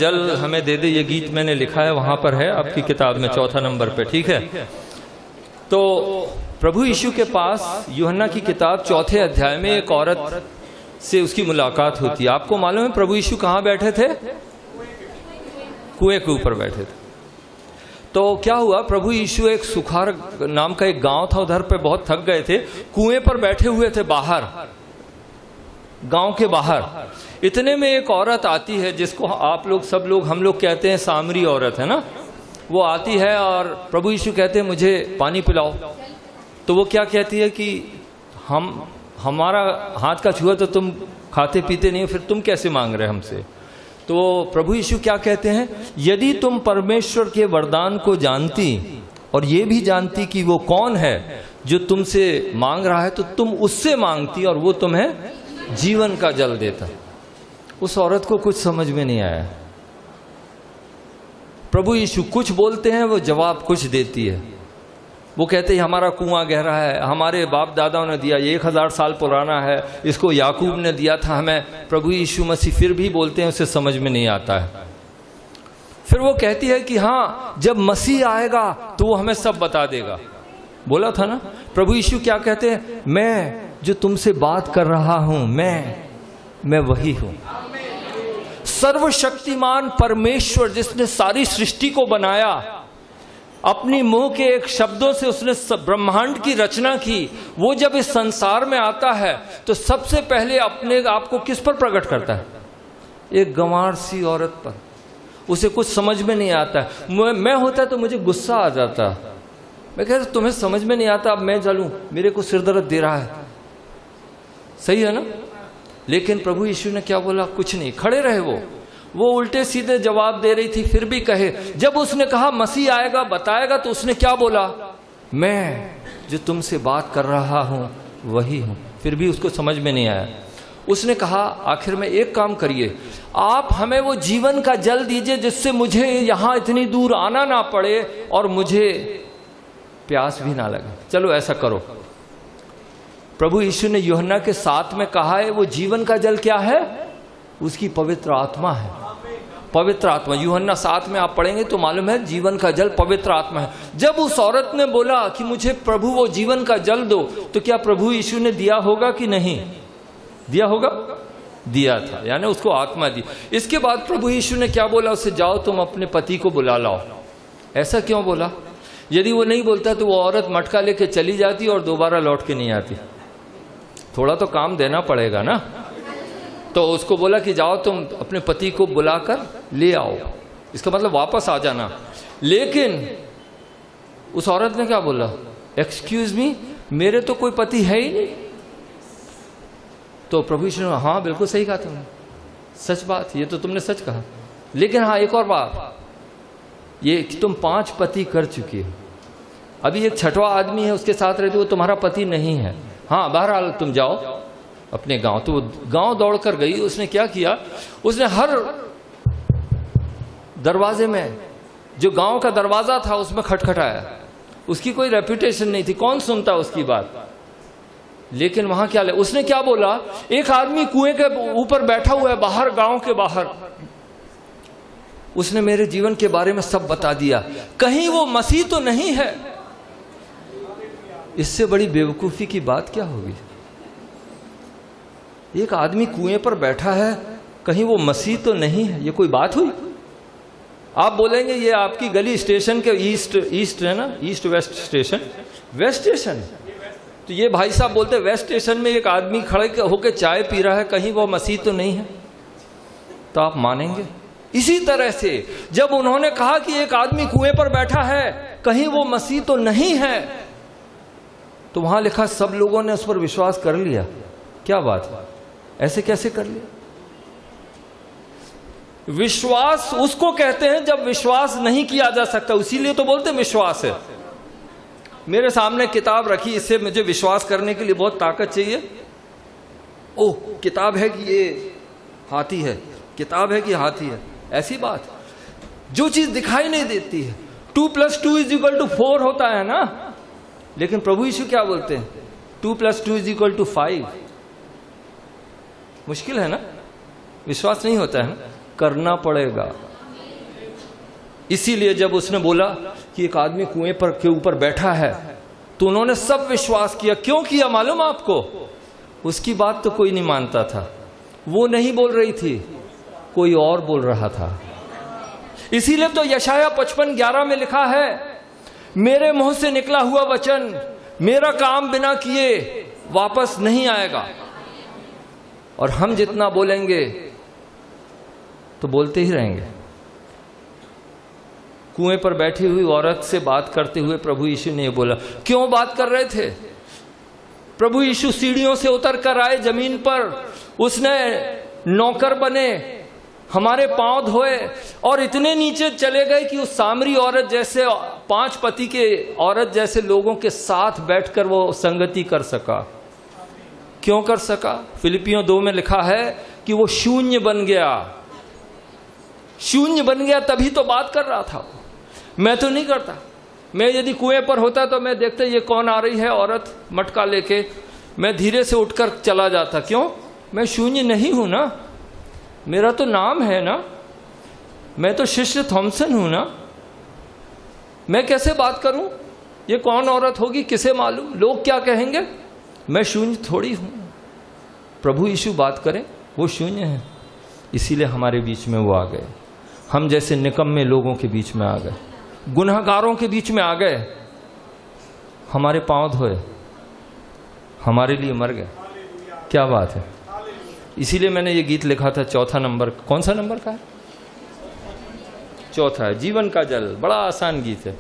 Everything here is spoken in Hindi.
जल हमें दे दे, ये गीत मैंने लिखा है, वहां पर है आपकी किताब में 4 नंबर पे, ठीक है। तो प्रभु यीशु के पास यूहन्ना की किताब 4 अध्याय में एक औरत से उसकी मुलाकात होती है। आपको मालूम है प्रभु यीशु कहाँ बैठे थे? कुएं के ऊपर बैठे थे। तो क्या हुआ, प्रभु यीशु एक सुखार नाम का एक गांव था, उधर पे बहुत थक गए थे, कुएं पर बैठे हुए थे बाहर, गांव के बाहर। इतने में एक औरत आती है जिसको आप लोग सब लोग हम लोग कहते हैं सामरी औरत, है ना। वो आती है और प्रभु यीशु कहते हैं मुझे पानी पिलाओ। तो वो क्या कहती है कि हमारा हाथ का छुआ तो तुम खाते पीते नहीं हो, फिर तुम कैसे मांग रहे हमसे? तो प्रभु यीशु क्या कहते हैं, यदि तुम परमेश्वर के वरदान को जानती और ये भी जानती कि वो कौन है जो तुमसे मांग रहा है, तो तुम उससे मांगती और वो तुम्हें जीवन का जल देता। उस औरत को कुछ समझ में नहीं आया। प्रभु यीशु कुछ बोलते हैं, वो जवाब कुछ देती है। वो कहते हैं हमारा कुआं गहरा है, हमारे बाप दादाओं ने दिया, ये 1000 साल पुराना है, इसको याकूब ने दिया था हमें। प्रभु यीशु मसीह फिर भी बोलते हैं, उसे समझ में नहीं आता है। फिर वो कहती है कि हाँ, जब मसीह आएगा तो वो हमें सब बता देगा। बोला था ना। प्रभु यीशु क्या कहते हैं, मैं जो तुमसे बात कर रहा हूं, मैं वही हूं। सर्वशक्तिमान परमेश्वर जिसने सारी सृष्टि को बनाया, अपनी मुंह के एक शब्दों से उसने ब्रह्मांड की रचना की, वो जब इस संसार में आता है तो सबसे पहले अपने आप को किस पर प्रकट करता है? एक गंवार सी औरत पर। उसे कुछ समझ में नहीं आता है। मैं होता तो मुझे गुस्सा आ जाता। मैं कह रहा तुम्हें समझ में नहीं आता, अब मैं चलूं, मेरे को सिर दर्द दे रहा है। सही है ना। लेकिन प्रभु यीशु ने क्या बोला? कुछ नहीं, खड़े रहे। वो उल्टे सीधे जवाब दे रही थी, फिर भी कहे। जब उसने कहा मसीह आएगा बताएगा, तो उसने क्या बोला? मैं जो तुमसे बात कर रहा हूं वही हूं। फिर भी उसको समझ में नहीं आया। उसने कहा आखिर में एक काम करिए, आप हमें वो जीवन का जल दीजिए जिससे मुझे यहां इतनी दूर आना ना पड़े और मुझे प्यास भी ना लगे। चलो ऐसा करो। प्रभु यीशु ने यूहन्ना के 7 में कहा है वो जीवन का जल क्या है? उसकी पवित्र आत्मा है। पवित्र आत्मा यूहन्ना 7 में आप पढ़ेंगे तो मालूम है जीवन का जल पवित्र आत्मा है। जब उस औरत ने बोला कि मुझे प्रभु वो जीवन का जल दो, तो क्या प्रभु यीशु ने दिया होगा कि नहीं दिया होगा? दिया था, यानी उसको आत्मा दी। इसके बाद प्रभु यीशु ने क्या बोला? उसे जाओ तुम अपने पति को बुला लाओ। ऐसा क्यों बोला? यदि वो नहीं बोलता तो वो औरत मटका लेके चली जाती और दोबारा लौट के नहीं आती। थोड़ा तो काम देना पड़ेगा ना। तो उसको बोला कि जाओ तुम अपने पति को बुलाकर ले आओ, इसका मतलब वापस आ जाना। लेकिन उस औरत ने क्या बोला? एक्सक्यूज मी, मेरे तो कोई पति है ही नहीं। तो प्रभु यीशु ने हाँ बिल्कुल सही कहा तुमने, सच बात, ये तो तुमने सच कहा। लेकिन हाँ एक और बात, ये तुम 5 पति कर चुकी हो, अभी एक 6वां आदमी है उसके साथ रहते, वो तुम्हारा पति नहीं है। हाँ बहरहाल तुम जाओ अपने गांव। तो वो गांव दौड़कर गई। उसने क्या किया? उसने हर दरवाजे में, जो गांव का दरवाजा था उसमें खटखटाया। उसकी कोई रेपुटेशन नहीं थी, कौन सुनता उसकी बात। लेकिन वहां क्या ले, उसने क्या बोला? एक आदमी कुएं के ऊपर बैठा हुआ है बाहर, गांव के बाहर। उसने मेरे जीवन के बारे में सब बता दिया। कहीं वो मसीह तो नहीं है? इससे बड़ी बेवकूफी की बात क्या होगी? एक आदमी कुएं पर बैठा है, कहीं वो मसीह तो नहीं है? ये कोई बात हुई? आप बोलेंगे ये आपकी गली स्टेशन के ईस्ट है ना, east west station, waste station. तो ये भाई साहब बोलते वेस्ट स्टेशन में एक आदमी खड़े होकर चाय पी रहा है, कहीं वो मसीह तो नहीं है? तो आप मानेंगे? इसी तरह से जब उन्होंने कहा कि एक आदमी कुएं पर बैठा है, कहीं वो मसीह तो नहीं है, तो वहां लिखा सब लोगों ने उस पर विश्वास कर लिया। क्या बात है? ऐसे कैसे कर लिया? विश्वास उसको कहते हैं जब विश्वास नहीं किया जा सकता, इसीलिए तो बोलते हैं विश्वास है। मेरे सामने किताब रखी, इससे मुझे विश्वास करने के लिए बहुत ताकत चाहिए। ओह किताब है कि ये हाथी है, किताब है कि हाथी है, ऐसी बात। जो चीज दिखाई नहीं देती है, 2 + 2 = 4 होता है ना। लेकिन प्रभु यीशु क्या बोलते हैं? 2 + 2 = 5। मुश्किल है ना? विश्वास नहीं होता है ना? करना पड़ेगा। इसीलिए जब उसने बोला कि एक आदमी कुएं पर के ऊपर बैठा है, तो उन्होंने सब विश्वास किया। क्यों किया मालूम आपको? उसकी बात तो कोई नहीं मानता था। वो नहीं बोल रही थी, कोई और बोल रहा था। इसीलिए तो यशाया 55:11 में लिखा है, मेरे मुंह से निकला हुआ वचन मेरा काम बिना किए वापस नहीं आएगा। और हम जितना बोलेंगे तो बोलते ही रहेंगे। कुएं पर बैठी हुई औरत से बात करते हुए प्रभु यीशु ने बोला, क्यों बात कर रहे थे? प्रभु यीशु सीढ़ियों से उतर कर आए जमीन पर, उसने नौकर बने, हमारे पांव धोए और इतने नीचे चले गए कि उस सामरी औरत जैसे 5 पति के औरत जैसे लोगों के साथ बैठकर वो संगति कर सका। क्यों कर सका? फिलिपियों 2 में लिखा है कि वो शून्य बन गया। शून्य बन गया तभी तो बात कर रहा था। मैं तो नहीं करता। मैं यदि कुएं पर होता तो मैं देखता ये कौन आ रही है औरत मटका लेके, मैं धीरे से उठकर चला जाता। क्यों? मैं शून्य नहीं हूं ना, मेरा तो नाम है ना, मैं तो शिष्य थॉमसन हूं ना। मैं कैसे बात करूं? ये कौन औरत होगी, किसे मालूम, लोग क्या कहेंगे? मैं शून्य थोड़ी हूं। प्रभु यीशु बात करें, वो शून्य है, इसीलिए हमारे बीच में वो आ गए। हम जैसे निकम्मे लोगों के बीच में आ गए, गुनहगारों के बीच में आ गए, हमारे पांव धोए, हमारे लिए मर गए। क्या बात है! इसीलिए मैंने ये गीत लिखा था। 4था नंबर, कौन सा नंबर का है? 4था है, जीवन का जल। बड़ा आसान गीत है।